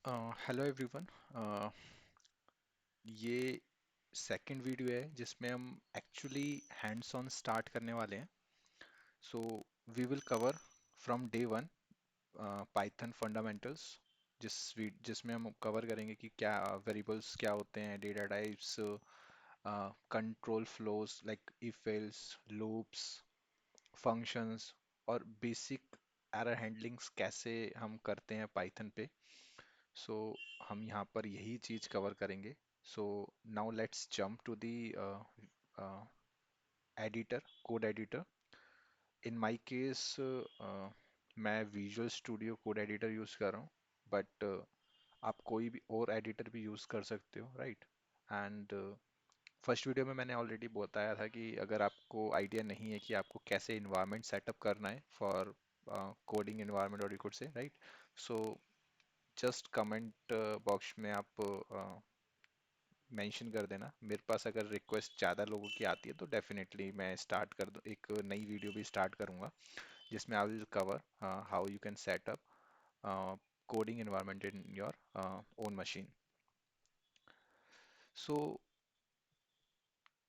Hello everyone. ये second video है जिसमें हम एक्चुअली हैंड्स ऑन स्टार्ट करने वाले हैं। So we will cover from day one Python fundamentals, जिसमें हम कवर करेंगे कि क्या वेरिएबल्स क्या होते हैं, data types, control flows like if else, loops, functions और बेसिक एरर हैंडलिंग्स कैसे हम करते हैं पाइथन पे। सो हम यहाँ पर यही चीज़ कवर करेंगे। So now let's jump to the editor, code editor. In my case मैं Visual Studio Code editor use कर रहा हूँ, बट आप कोई भी और एडिटर भी यूज़ कर सकते हो, राइट। एंड फर्स्ट वीडियो में मैंने ऑलरेडी बताया था कि अगर आपको आइडिया नहीं है कि आपको कैसे इन्वायरमेंट सेटअप करना है फॉर कोडिंग इन्वायरमेंट, और you could say, right. So just comment box में आप मेंशन कर देना। मेरे पास अगर रिक्वेस्ट ज़्यादा लोगों की आती है तो डेफिनेटली मैं स्टार्ट कर दूँ, एक नई वीडियो भी स्टार्ट करूँगा जिसमें I will cover how you can set up coding environment in your own machine. So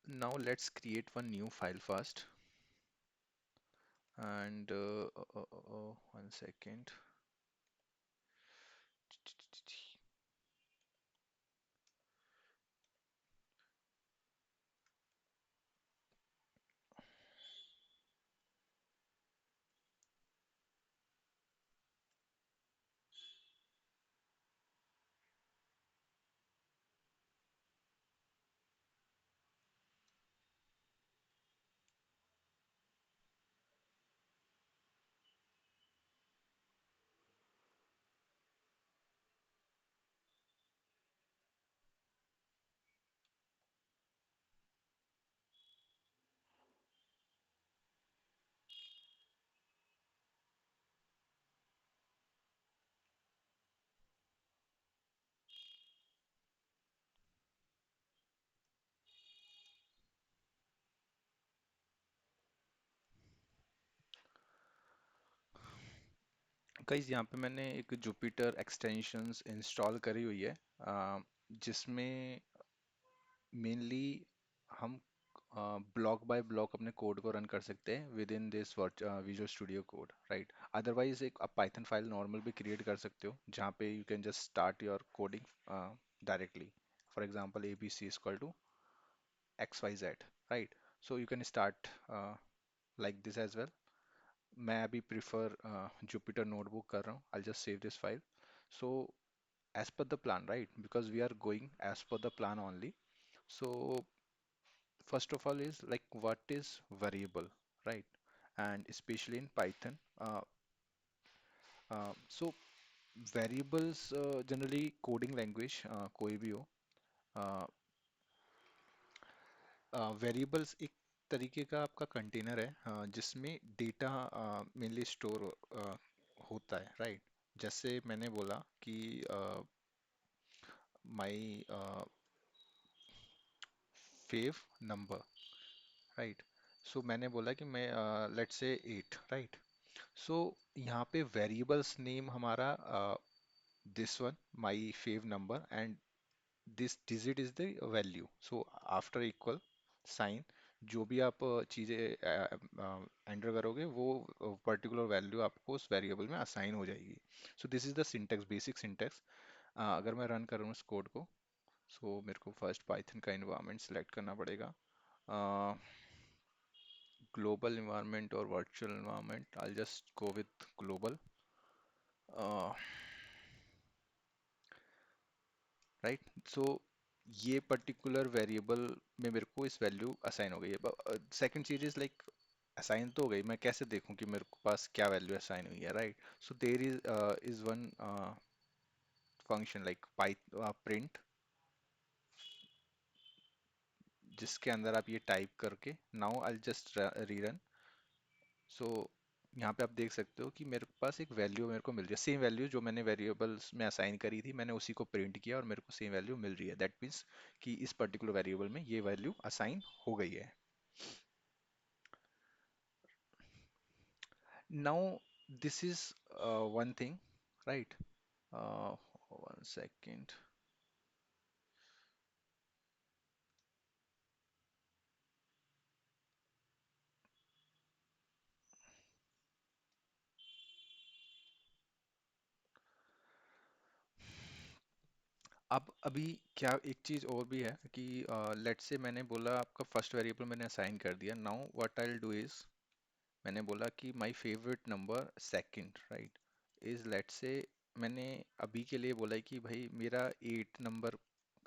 now let's create one new file first. And 1 second. Guys, यहाँ पे मैंने एक जुपिटर एक्सटेंशंस इंस्टॉल करी हुई है, जिसमें मेनली हम ब्लॉक बाय ब्लॉक अपने कोड को रन कर सकते हैं with in this Visual Studio Code, right. Otherwise एक आप पाइथन फाइल नॉर्मल भी क्रिएट कर सकते हो जहाँ पे you can just start your coding directly. For example A B C equal to X Y Z, right. So you can start like this as well. मैं अभी प्रिफर जुपिटर नोटबुक कर रहा हूँ। I just save this file. So as per the plan, right, because we are going as per the plan only. So first of all is like what is variable, right? And especially in Python, so variables generally coding language कोई भी हो, variables एक तरीके का आपका container है जिसमें data mainly store होता है, राइट। जैसे मैंने बोला कि माई फेव नंबर, राइट। सो मैंने बोला कि मैं लेट्स से 8, राइट। सो यहाँ पे वेरिएबल्स नेम हमारा this one my fav number, and this digit is the value. So after equal sign जो भी आप चीज़ें एंटर करोगे वो पर्टिकुलर वैल्यू आपको उस वेरिएबल में असाइन हो जाएगी। So this is the syntax, basic syntax. अगर मैं रन करूँ इस कोड को, सो मेरे को फर्स्ट पाइथन का इन्वायरमेंट सेलेक्ट करना पड़ेगा, global environment or virtual environment. I'll just go with global, uh, right? So ये पर्टिकुलर वेरिएबल में मेरे को इस वैल्यू असाइन हो गई है। सेकंड चीज इज लाइक असाइन तो हो गई, मैं कैसे देखूं कि मेरे को पास क्या वैल्यू असाइन हुई है, right. So there is one function like print, जिसके अंदर आप ये टाइप करके now I just rerun. So यहाँ पे आप देख सकते हो कि मेरे पास एक वैल्यू मेरे को मिल रही है, सेम वैल्यू जो मैंने वेरिएबल्स में असाइन करी थी, मैंने उसी को प्रिंट किया और मेरे को सेम वैल्यू मिल रही है। दैट मीन्स कि इस पर्टिकुलर वेरिएबल में ये वैल्यू असाइन हो गई है। Now this is one thing, right. One second. अब अभी क्या एक चीज और भी है कि लेट्स से मैंने बोला आपका फर्स्ट वेरिएबल मैंने असाइन कर दिया। Now what I will do is, मैंने बोला कि my favourite number second right is, let's say मैंने अभी के लिए बोला है कि भाई मेरा 8 नंबर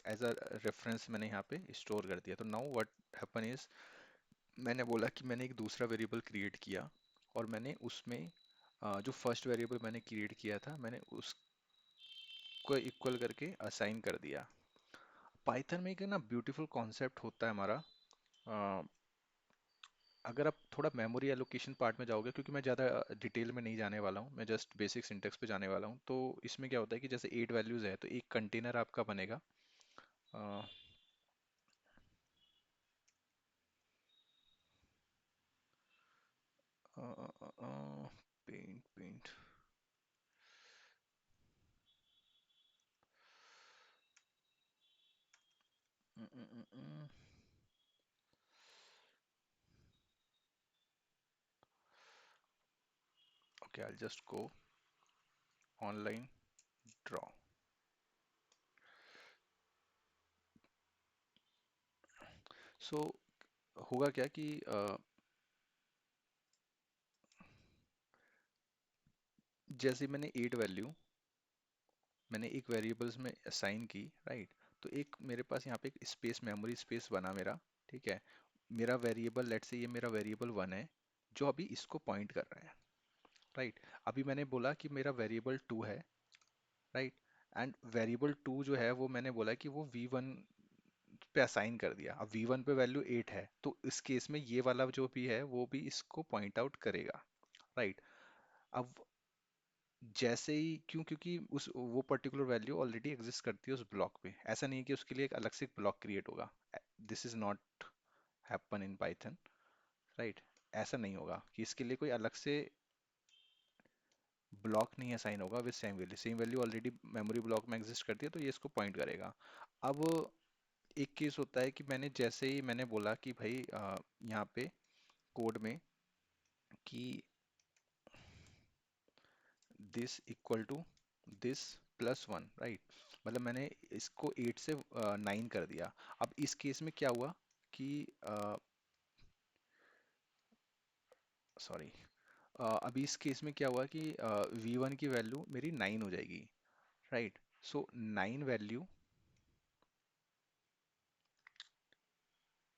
एज अ रेफरेंस मैंने यहाँ पे स्टोर कर दिया। तो नाउ व्हाट हैपन इज, मैंने बोला कि मैंने एक दूसरा वेरिएबल क्रिएट किया और मैंने उसमें जो फर्स्ट वेरिएबल मैंने क्रिएट किया था मैंने उसको इक्वल करके असाइन कर दिया। पाइथन में एक ना ब्यूटीफुल कॉन्सेप्ट होता है हमारा। अ, अगर आप थोड़ा मेमोरी एलोकेशन पार्ट में जाओगे, क्योंकि मैं ज़्यादा डिटेल में नहीं जाने वाला हूँ, मैं जस्ट बेसिक सिंटेक्स पे जाने वाला हूँ। तो इसमें क्या होता है कि जैसे 8 वैल्यूज़ है तो एक कंटेनर आपका बनेगा। Paint paint, okay I just go online draw. So होगा क्या कि जैसे मैंने 8 वैल्यू मैंने एक वेरिएबल्स में असाइन की राइट, तो एक मेरे पास यहाँ पे एक स्पेस, मेमोरी स्पेस बना मेरा। ठीक है, मेरा वेरिएबल लेट्स से ये मेरा वेरिएबल 1 है जो अभी इसको पॉइंट कर रहा है राइट। अभी मैंने बोला कि मेरा वेरिएबल 2 है राइट, एंड वेरिएबल 2 जो है वो मैंने बोला कि वो v1 पे असाइन कर दिया। अब v1 पे वैल्यू 8 है तो इस केस में ये वाला जो भी है वो भी इसको पॉइंट आउट करेगा राइट। अब जैसे ही क्यों, क्योंकि उस वो पर्टिकुलर वैल्यू ऑलरेडी एग्जिस्ट करती है उस ब्लॉक पे, ऐसा नहीं है कि उसके लिए एक अलग से ब्लॉक क्रिएट होगा। This is not happen in Python right. ऐसा नहीं होगा कि इसके लिए कोई अलग से ब्लॉक नहीं असाइन होगा with same value already memory block में एग्जिस्ट करती है तो ये इसको पॉइंट करेगा। अब एक केस होता है कि मैंने जैसे ही मैंने बोला कि भाई यहाँ पे कोड में कि this equal to this plus one right, मतलब मैंने इसको 8 से 9 कर दिया। अब इस केस में क्या हुआ कि सॉरी, अभी इस केस में क्या हुआ कि v1 की वैल्यू मेरी 9 हो जाएगी राइट। सो 9 वैल्यू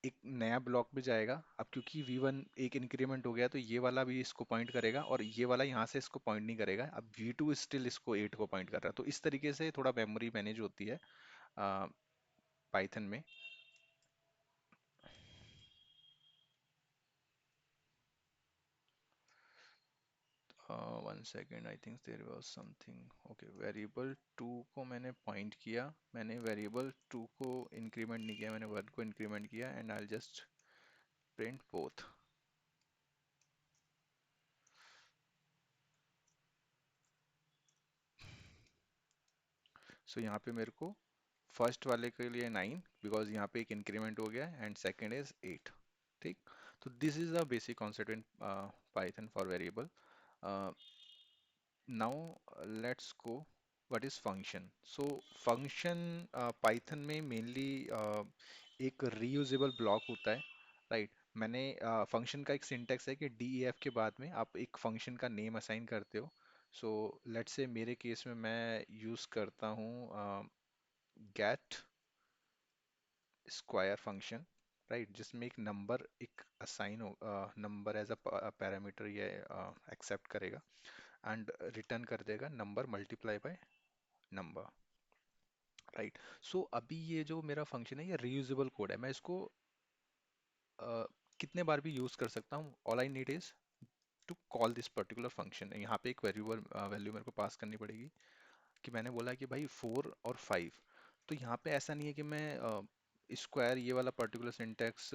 एक नया ब्लॉक में जाएगा। अब क्योंकि v1 एक इंक्रीमेंट हो गया तो ये वाला भी इसको पॉइंट करेगा और ये वाला यहाँ से इसको पॉइंट नहीं करेगा। अब v2 स्टिल इसको 8 को पॉइंट कर रहा है। तो इस तरीके से थोड़ा मेमोरी मैनेज होती है पाइथन में। One second, I think there was something. Okay, variable two को मैंने पॉइंट किया, मैंने वेरिएबल टू को इंक्रीमेंट नहीं किया, मैंने वन को इंक्रीमेंट किया and I just print both. So यहाँ पे मेरे को फर्स्ट वाले के लिए 9 बिकॉज यहाँ पे एक इंक्रीमेंट हो गया एंड सेकेंड इज 8। ठीक, तो this is the basic concept in Python for variable. Now let's go what is function. So function Python में मेनली एक रीयूजेबल ब्लॉक होता है राइट। मैंने फंक्शन का एक सिंटेक्स है कि डीईएफ के बाद में आप एक फंक्शन का नेम असाइन करते हो। सो लेट्स से मेरे केस में मैं यूज करता हूँ गेट स्क्वायर फंक्शन राइट, जिसमें एक नंबर एक असाइन हो, नंबर एज अ पैरामीटर ये एक्सेप्ट करेगा एंड रिटर्न कर देगा number multiply by number right. So अभी ये जो मेरा फंक्शन है ये रीयूजेबल कोड है, मैं इसको कितने बार भी यूज कर सकता हूँ। All I need is to call this particular function. यहाँ पे एक वेरिएबल वैल्यू मेरे को पास करनी पड़ेगी कि मैंने बोला कि भाई 4 और 5। तो यहाँ पे ऐसा नहीं है कि मैं स्क्वायर ये वाला particular syntax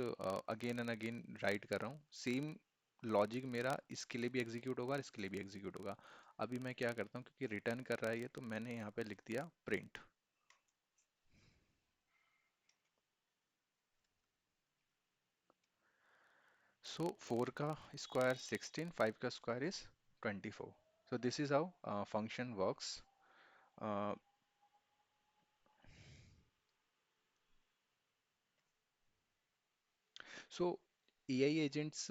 again and again write कर रहा हूँ। सेम लॉजिक मेरा इसके लिए भी एग्जीक्यूट होगा और इसके लिए भी एग्जीक्यूट होगा। अभी मैं क्या करता हूँ, क्योंकि रिटर्न कर रहा है ये, तो मैंने यहाँ पे लिख दिया प्रिंट। सो 4 का स्क्वायर 16, 5 का square is 24। So this is how function works. So AI agents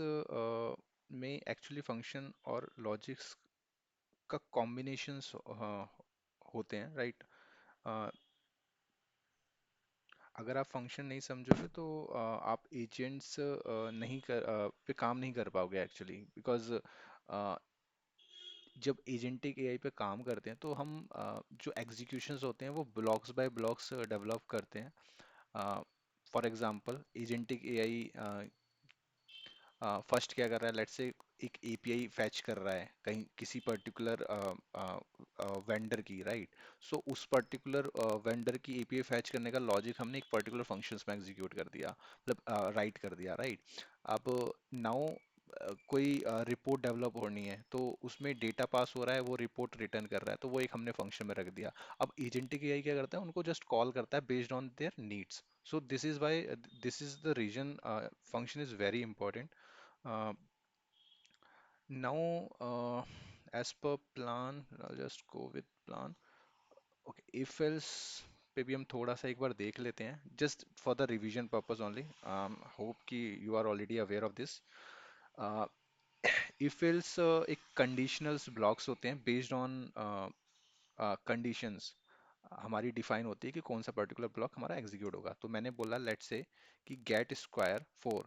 में एक्चुअली फंक्शन और लॉजिक्स का कॉम्बिनेशंस होते हैं, राइट। अगर आप फंक्शन नहीं समझोगे तो आप एजेंट्स नहीं पे काम नहीं कर पाओगे एक्चुअली, बिकॉज जब एजेंटिक एआई पे काम करते हैं तो हम जो एग्जीक्यूशंस होते हैं वो ब्लॉक्स बाय ब्लॉक्स डेवलप करते हैं। For example agentic AI first क्या कर रहा है, लेट्स से एक एपीआई फैच कर रहा है कहीं किसी पर्टिकुलर वेंडर की, राइट। सो उस पर्टिकुलर वेंडर की एपीआई फैच करने का लॉजिक हमने एक पर्टिकुलर फंक्शंस में एग्जीक्यूट कर दिया, मतलब राइट कर दिया, राइट। अब नाउ कोई रिपोर्ट डेवलप होनी है तो उसमें डेटा पास हो रहा है, वो रिपोर्ट रिटर्न कर रहा है, तो वो एक हमने फंक्शन में रख दिया। अब एजेंटिक एआई क्या करता है, उनको जस्ट कॉल करता है based on their needs. So this is why, this is the reason function is very important. Now, as per plan, I'll just go with plan. Okay, if else पे भी हम थोड़ा सा एक बार देख लेते हैं, just for the revision purpose only. Hope कि you are already aware of this. Uh, if else एक conditionals blocks होते हैं based on कंडीशंस हमारी डिफाइन होती है कि कौन सा पर्टिकुलर ब्लॉक हमारा एग्जीक्यूट होगा। तो मैंने बोला लेट से कि गेट स्क्वायर 4,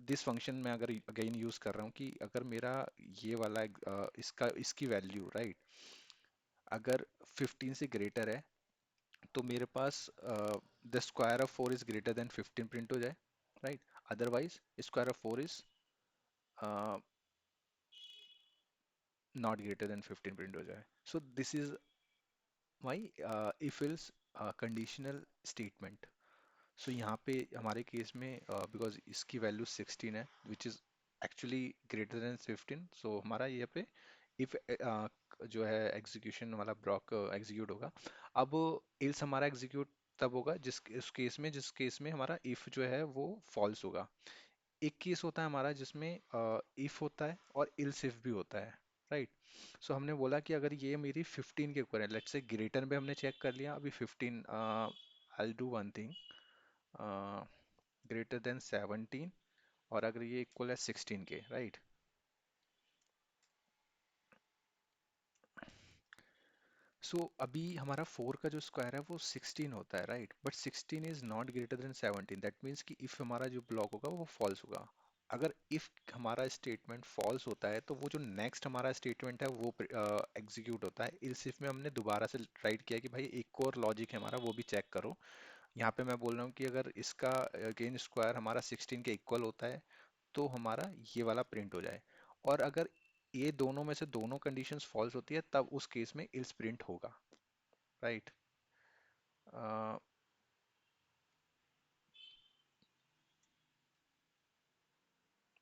दिस फंक्शन में अगर अगेन यूज कर रहा हूँ कि अगर मेरा ये वाला इसका इसकी वैल्यू, राइट, अगर 15 से ग्रेटर है तो मेरे पास the square of 4 is greater than 15 print हो जाए, right. Otherwise square of 4 is not greater than 15 print हो जाए। So this is my if else conditional statement. So यहाँ पे हमारे केस में बिकॉज इसकी वैल्यू 16 है which is actually greater than 15, सो हमारा यहाँ पे इफ जो है एग्जीक्यूशन वाला ब्लॉक एग्जीक्यूट होगा। अब इल्स हमारा एग्जीक्यूट तब होगा जिस केस में हमारा इफ जो है वो फॉल्स होगा। एक केस होता है हमारा जिसमें इफ होता है और इल्स इफ भी होता है, राइट। सो हमने बोला कि अगर ये मेरी 15 के ऊपर है, लेट्स से ग्रेटर में हमने चेक कर लिया अभी 15, I do one thing, greater than 17, और अगर ये इक्वल है 16 के, राइट। सो अभी हमारा 4 का जो स्क्वायर है वो 16 होता है, right, but 16 is not greater then 17, that means कि इफ हमारा जो ब्लॉक होगा वो फॉल्स होगा। अगर इफ हमारा स्टेटमेंट फॉल्स होता है तो वो जो नेक्स्ट हमारा स्टेटमेंट है वो एग्जीक्यूट होता है। इस इफ में हमने दोबारा से राइट किया कि भाई एक और लॉजिक है हमारा, वो भी चेक करो। यहाँ पे मैं बोल रहा हूँ कि अगर इसका अगेन स्क्वायर हमारा 16 के इक्वल होता है तो हमारा ये वाला प्रिंट हो जाए। और अगर ये दोनों में से दोनों कंडीशंस फॉल्स होती है तब उस केस में इल्स प्रिंट होगा, राइट।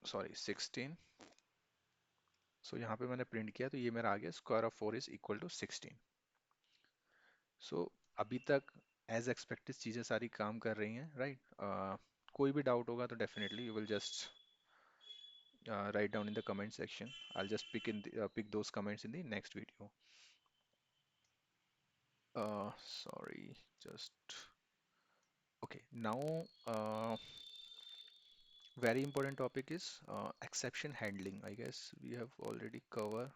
सॉरी 16। सो यहाँ पे मैंने प्रिंट किया तो ये मेरा आ गया square of 4 is equal to 16। So अभी तक एज एक्सपेक्टेड चीज़ें सारी काम कर रही हैं, राइट। कोई भी डाउट होगा तो definitely you will just write down in the comment section. I'll just pick those comments in the next video. Sorry, just okay. Now, very important topic is exception handling. I guess we have already covered.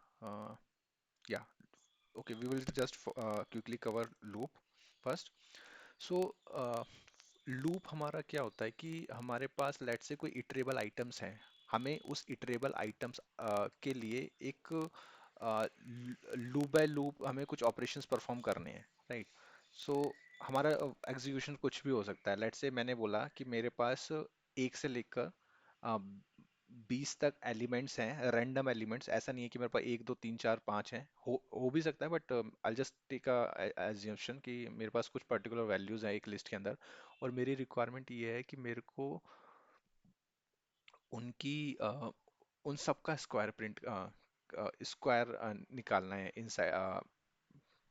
Yeah, okay. We will just quickly cover loop first. So, loop हमारा क्या होता है कि हमारे पास late से कोई iterable items हैं, हमें उस इटरेबल आइटम्स के लिए एक लूप बाय लूप हमें कुछ ऑपरेशंस परफॉर्म करने हैं, राइट। सो हमारा एग्जीक्यूशन कुछ भी हो सकता है। लेट से मैंने बोला कि मेरे पास एक से लेकर 20 तक एलिमेंट्स हैं, रैंडम एलिमेंट्स। ऐसा नहीं है कि मेरे पास एक दो तीन चार पाँच हैं, हो भी सकता है, but I just take assumption कि मेरे पास कुछ पर्टिकुलर वैल्यूज हैं एक लिस्ट के अंदर। और मेरी रिक्वायरमेंट ये है कि मेरे को उनकी उन सब का स्क्वायर प्रिंट स्क्वायर निकालना है इनसाइड।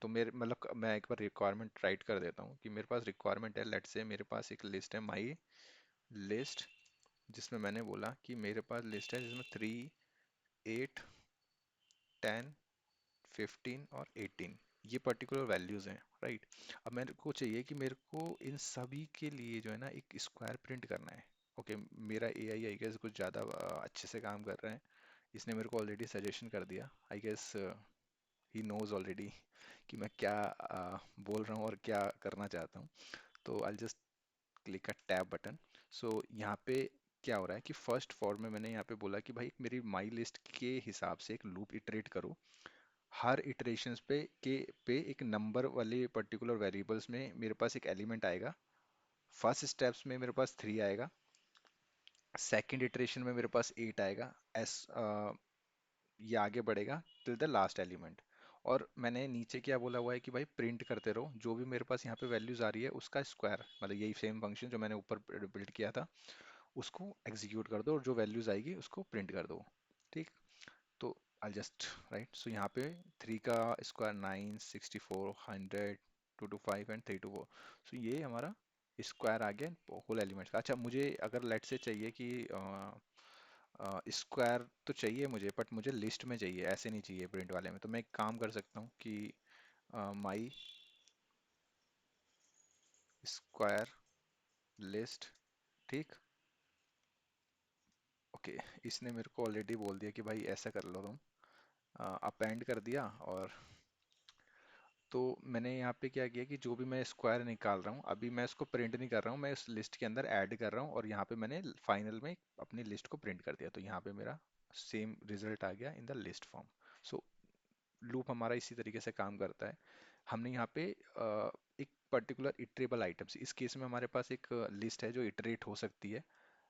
तो मेरे मतलब मैं एक बार रिक्वायरमेंट राइट कर देता हूँ कि मेरे पास रिक्वायरमेंट है, लेट्स से मेरे पास एक लिस्ट है, माई लिस्ट, जिसमें मैंने बोला कि मेरे पास लिस्ट है जिसमें 3, 8, 10, 15 और 18 ये पर्टिकुलर वैल्यूज हैं, राइट। अब मेरे को चाहिए कि मेरे को इन सभी के लिए जो है ना एक स्क्वायर प्रिंट करना है। ओके, मेरा एआई आई गेस कुछ ज़्यादा अच्छे से काम कर रहा है। इसने मेरे को ऑलरेडी सजेशन कर दिया, I guess he knows already कि मैं क्या बोल रहा हूँ और क्या करना चाहता हूँ। तो I just click a tab button. So यहाँ पे क्या हो रहा है कि फर्स्ट फॉर में मैंने यहाँ पे बोला कि भाई एक मेरी माई लिस्ट के हिसाब से एक लूप इटरेट करो। हर इटरेशंस पे एक नंबर वाले पर्टिकुलर वेरिएबल्स में मेरे पास एक एलिमेंट आएगा। फर्स्ट स्टेप्स में मेरे पास 3 आएगा, सेकंड इटरेशन में मेरे पास 8 आएगा, एस ये आगे बढ़ेगा टिल द लास्ट एलिमेंट। और मैंने नीचे क्या बोला हुआ है कि भाई प्रिंट करते रहो जो भी मेरे पास यहाँ पे वैल्यूज आ रही है उसका स्क्वायर, मतलब यही सेम फंक्शन जो मैंने ऊपर बिल्ड किया था उसको एग्जीक्यूट कर दो और जो वैल्यूज आएगी उसको प्रिंट कर दो। ठीक। तो आई जस्ट राइट, सो यहाँ पे 3 का स्क्वायर 9, 64, 100, 2 to 5 एंड 3 to 4। सो ये हमारा स्क्वायर आ गया होल एलिमेंट्स का। अच्छा, मुझे अगर लेट से चाहिए कि स्क्वायर तो चाहिए मुझे, बट मुझे लिस्ट में चाहिए, ऐसे नहीं चाहिए प्रिंट वाले में। तो मैं एक काम कर सकता हूँ कि माई स्क्वायर लिस्ट, ठीक। ओके, इसने मेरे को ऑलरेडी बोल दिया कि भाई ऐसा कर लो तुम, अपेंड कर दिया। और तो मैंने यहाँ पे क्या किया कि जो भी मैं स्क्वायर निकाल रहा हूँ अभी मैं इसको प्रिंट नहीं कर रहा हूँ, मैं इस लिस्ट के अंदर ऐड कर रहा हूँ और यहाँ पे मैंने फाइनल में अपनी लिस्ट को प्रिंट कर दिया। तो यहाँ पे मेरा सेम रिजल्ट आ गया in the list form. So loop हमारा इसी तरीके से काम करता है। हमने यहाँ पे एक पर्टिकुलर इटरेबल आइटम्स, इस केस में हमारे पास एक लिस्ट है जो इटरेट हो सकती है।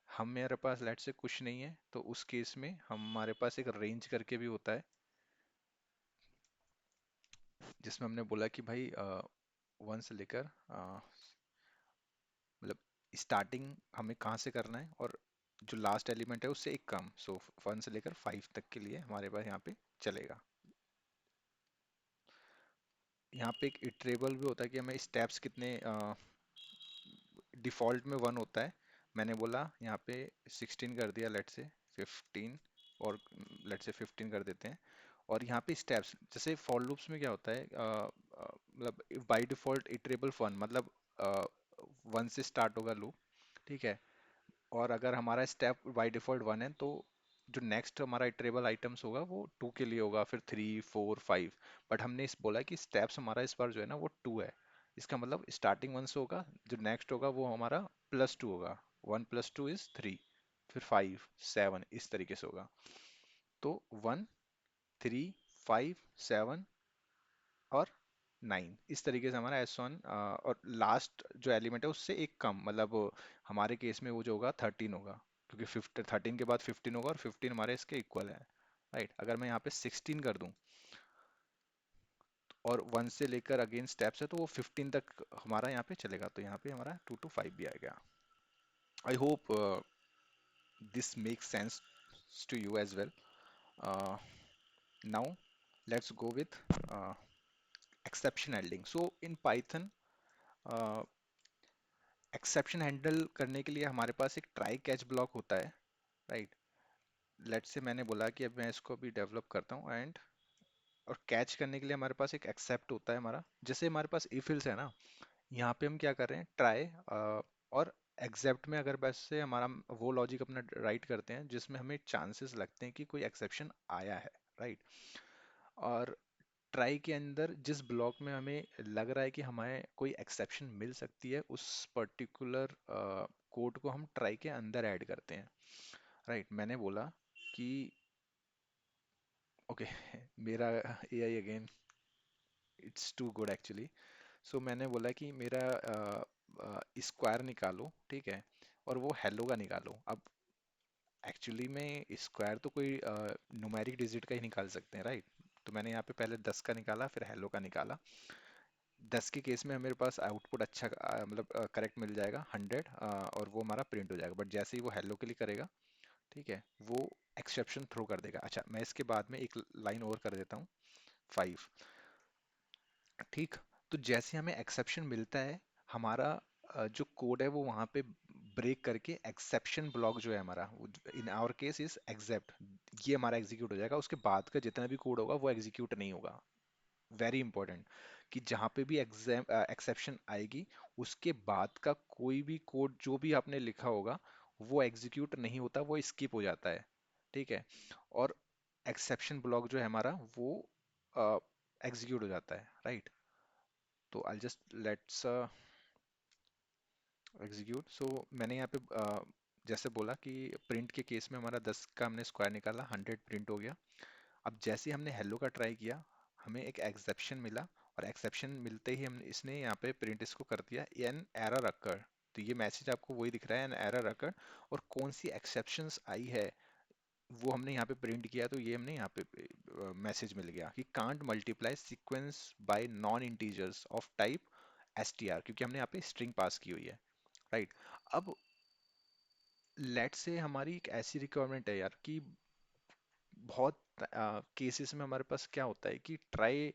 हम मेरे पास लेट से कुछ नहीं है तो उस केस में हमारे पास एक रेंज करके भी होता है, जिसमें हमने बोला कि भाई 1 से लेकर मतलब स्टार्टिंग हमें कहाँ से करना है और जो लास्ट एलिमेंट है उससे एक कम। सो 1 से लेकर 5 तक के लिए हमारे पास यहाँ पे चलेगा। यहाँ पे एक इटरेबल भी होता है कि हमें स्टेप्स कितने, डिफॉल्ट में 1 होता है। मैंने बोला यहाँ पे 16 कर दिया, लेट से 15, और लेट से 15 कर देते हैं। और यहाँ पे स्टेप्स जैसे फॉर लूप्स में क्या होता है, मतलब बाय डिफॉल्ट इटरेबल 1 मतलब 1 से स्टार्ट होगा लूप, ठीक है। और अगर हमारा स्टेप बाय डिफॉल्ट 1 है तो जो नेक्स्ट हमारा इटरेबल आइटम्स होगा वो 2 के लिए होगा, फिर 3, 4, 5। बट हमने इस बोला कि स्टेप्स हमारा इस बार जो है ना वो 2 है। इसका मतलब स्टार्टिंग 1 से होगा, जो नेक्स्ट होगा वो हमारा +2 होगा। 1 + 2 = 3, फिर 5, 7 इस तरीके से होगा। तो 1, 3, 5, 7 और 9 इस तरीके से हमारा S1, और लास्ट जो एलिमेंट है उससे एक कम, मतलब हमारे केस में वो जो होगा 13 होगा, क्योंकि 13 के बाद 15 होगा और 15 हमारे इसके इक्वल है, राइट। अगर मैं यहाँ पे 16 कर दूं और 1 से लेकर अगेन स्टेप्स है तो वो 15 तक हमारा यहाँ पे चलेगा। तो यहाँ पे हमारा 2 to 5 भी आएगा। I hope this make sense to you as well. Now let's go with exception handling. So in Python, exception handle करने के लिए हमारे पास एक ट्राई कैच ब्लॉक होता है, राइट। लेट से मैंने बोला कि अब मैं इसको भी डेवलप करता हूँ एंड, और कैच करने के लिए हमारे पास एक एक्सेप्ट होता है हमारा। जैसे हमारे पास if else है ना, यहाँ पे हम क्या कर रहे हैं, ट्राई और एक्सेप्ट में अगर बस से हमारा वो लॉजिक अपना राइट करते हैं जिसमें हमें चांसेस लगते हैं कि कोई एक्सेप्शन आया है, राइट। और ट्राई के अंदर जिस ब्लॉक में हमें लग रहा है कि हमें कोई एक्सेप्शन मिल सकती है उस पर्टिकुलर कोड को हम ट्राई के अंदर ऐड करते हैं, राइट। मैंने बोला कि ओके मेरा AI again it's too good actually. So मैंने बोला कि मेरा स्क्वायर निकालो, ठीक है, और वो हेलो का निकालो। अब एक्चुअली में स्क्वायर तो कोई न्यूमेरिक डिजिट का ही निकाल सकते हैं, राइट। तो मैंने यहाँ पे पहले 10 का निकाला फिर हेलो का निकाला। 10 के केस में मेरे पास आउटपुट अच्छा मतलब करेक्ट मिल जाएगा 100, और वो हमारा प्रिंट हो जाएगा। बट जैसे ही वो हेलो के लिए करेगा ठीक है, वो एक्सेप्शन थ्रो कर देगा। अच्छा, मैं इसके बाद में एक लाइन और कर देता हूँ, 5। ठीक, तो जैसे हमें एक्सेप्शन मिलता है, हमारा जो कोड है वो वहां पे ब्रेक करके एक्सेप्शन ब्लॉक जो है हमारा, in our case is except, ये हमारा एग्जीक्यूट हो जाएगा। उसके बाद का जितना भी कोड होगा वो एग्जीक्यूट नहीं होगा। वेरी इंपॉर्टेंट, कि जहां पे भी एक्सेप्शन आएगी, उसके बाद का कोई भी कोड जो भी आपने लिखा होगा वो एग्जीक्यूट नहीं होता, वो स्किप हो जाता है। ठीक है, और एक्सेप्शन ब्लॉक जो है हमारा वो एग्जीक्यूट हो जाता है, राइट। तो आई जस्ट लेट्स एग्जीक्यूट। सो मैंने यहाँ पे जैसे बोला कि प्रिंट के केस में हमारा 10 का हमने स्क्वायर निकाला, 100 प्रिंट हो गया। अब जैसे ही हमने हेलो का ट्राई किया, हमें एक एक्सेप्शन मिला, और एक्सेप्शन मिलते ही हमने इसने यहाँ पे प्रिंट इसको कर दिया, एन एरर अकर। तो ये मैसेज आपको वही दिख रहा है, एन एरर अकर। और कौन सी एक्सेप्शंस आई है वो हमने यहाँ पे प्रिंट किया, तो ये हमने यहाँ पे मैसेज मिल गया कि can't multiply sequence bye non integers of type str, क्योंकि हमने यहाँ पे स्ट्रिंग पास की हुई है, राइट। अब लेट से हमारी एक ऐसी रिक्वायरमेंट है यार कि बहुत केसेस में हमारे पास क्या होता है कि ट्राई,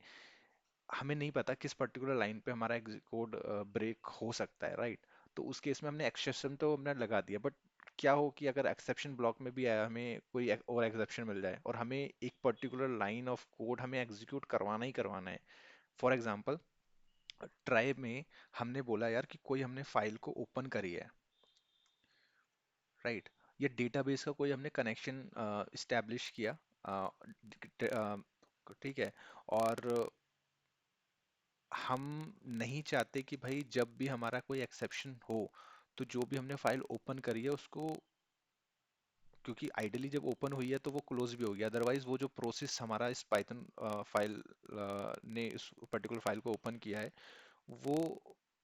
हमें नहीं पता किस पर्टिकुलर लाइन पे हमारा कोड ब्रेक हो सकता है, राइट। तो उस केस में हमने एक्सेप्शन तो हमने लगा दिया, बट क्या हो कि अगर एक्सेप्शन ब्लॉक में भी आया, हमें कोई और एक्सेप्शन मिल जाए और हमें एक पर्टिकुलर लाइन ऑफ कोड हमें एग्जीक्यूट करवाना ही करवाना है। फॉर एग्जांपल, ट्राई में हमने बोला यार कि कोई हमने फाइल को ओपन करी है, राइट, या डेटाबेस का कोई हमने कनेक्शन इस्टेब्लिश किया, ठीक है, और हम नहीं चाहते कि भाई जब भी हमारा कोई एक्सेप्शन हो, तो जो भी हमने फाइल ओपन करी है उसको, क्योंकि आइडियली जब ओपन हुई है तो वो क्लोज भी हो गया, अदरवाइज वो जो प्रोसेस हमारा इस पाइथन फाइल ने इस पर्टिकुलर फाइल को ओपन किया है, वो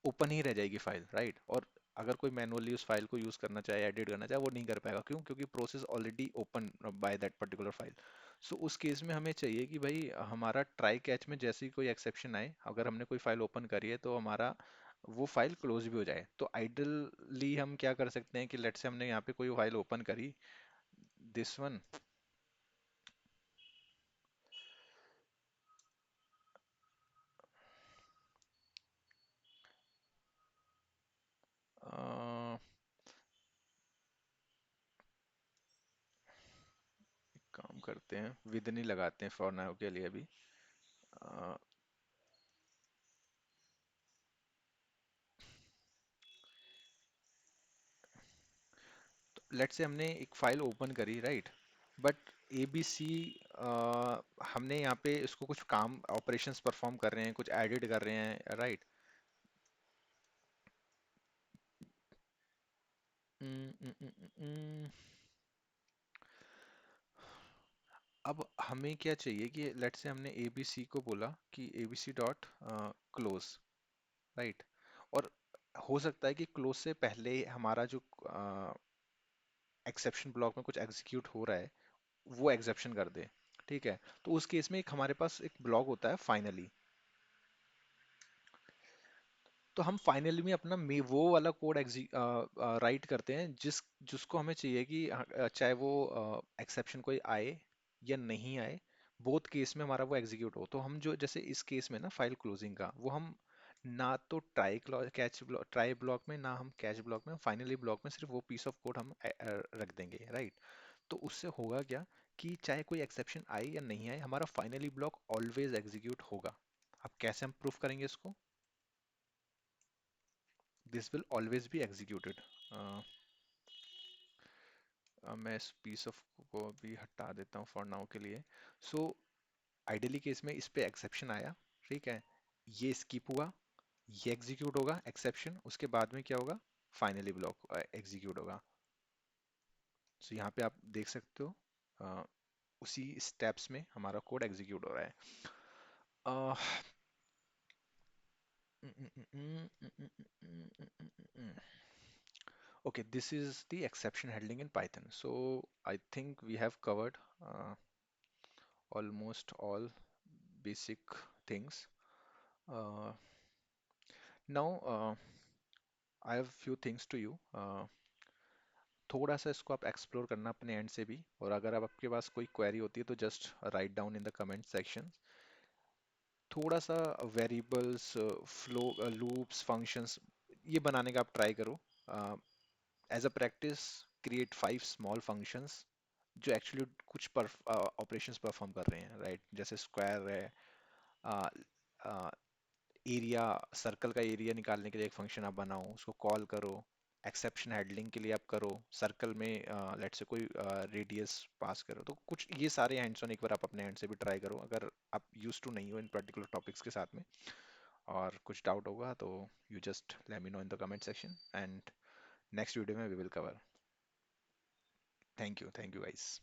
ओपन ही रह जाएगी फाइल, राइट। और अगर कोई मैनुअली उस फाइल को यूज करना चाहे, एडिट करना चाहे, वो नहीं कर पाएगा। क्यों? क्योंकि process already open by that particular file. So उस केस में हमें चाहिए कि भाई हमारा ट्राई कैच में जैसे ही कोई एक्सेप्शन आए, अगर हमने कोई फाइल ओपन करी है, तो हमारा वो फाइल क्लोज भी हो जाए। तो आइडली हम क्या कर सकते हैं कि लेट से हमने यहाँ पे कोई फाइल ओपन करी, दिस वन, काम करते हैं, विद नहीं लगाते हैं फॉर नाउ के लिए अभी। लेट से हमने एक फाइल ओपन करी, राइट, बट ABC, हमने यहाँ पे इसको कुछ काम ऑपरेशंस परफॉर्म कर रहे हैं, कुछ एडिट कर रहे हैं, राइट। अब हमें क्या चाहिए कि लेट से हमने ABC को बोला कि ABC डॉट क्लोज, राइट। और हो सकता है कि क्लोज से पहले हमारा जो एक्सेप्शन ब्लॉक में कुछ एग्जीक्यूट हो रहा है वो एक्सेप्शन कर दे, ठीक है। तो उस केस में एक हमारे पास एक ब्लॉक होता है फाइनली। तो हम फाइनली में अपना वो वाला कोड राइट करते हैं जिसको हमें चाहिए कि चाहे वो एक्सेप्शन कोई आए या नहीं आए, बोथ केस में हमारा वो एग्जीक्यूट हो। तो हम जो जैसे इस केस में ना फाइल क्लोजिंग का, वो हम ना तो ट्राई ब्लॉक में, ना हम कैच ब्लॉक में, फाइनली ब्लॉक में सिर्फ वो पीस ऑफ कोड हम रख देंगे, राइट। तो उससे होगा क्या कि चाहे कोई एक्सेप्शन आए या नहीं आए, हमारा फाइनली ब्लॉक ऑलवेज एग्जीक्यूट होगा। अब कैसे हम प्रूफ करेंगे इसको? This will always be executed. मैं इस पीस ऑफ को भी हटा देता हूँ फॉर नाउ के लिए। सो आइडियली केस में इस पे एक्सेप्शन आया, ठीक है, ये स्किप हुआ, ये एग्जीक्यूट होगा एक्सेप्शन, उसके बाद में क्या होगा, फाइनली ब्लॉक एग्जीक्यूट होगा। सो यहाँ पे आप देख सकते हो, अ, उसी स्टेप्स में हमारा कोड एग्जीक्यूट हो रहा है। अ, Okay, this is the exception handling in Python. So I think we have covered almost all basic things. Uh, now I have few things to you. थोड़ा सा इसको आप एक्सप्लोर करना अपने एंड से भी, और अगर आप आपके पास कोई क्वेरी होती है तो just write down in the comment section. थोड़ा सा वेरिएबल्स, फ्लो, लूप्स, फंक्शंस ये बनाने का आप ट्राई करो। As a practice, create 5 small functions जो एक्चुअली कुछ ऑपरेशंस परफॉर्म कर रहे हैं, राइट? जैसे स्क्वायर है, एरिया, सर्कल का एरिया निकालने के लिए एक फंक्शन आप बनाओ, उसको कॉल करो। एक्सेप्शन हैंडलिंग के लिए आप करो, सर्कल में लेट से कोई रेडियस पास करो। तो कुछ ये सारे हैंड्स ऑन एक बार आप अपने हैंड से भी ट्राई करो, अगर आप यूज टू नहीं हो इन पर्टिकुलर टॉपिक्स के साथ में। और कुछ डाउट होगा तो you just let me know in the comment section, and next video में we will cover. Thank you guys.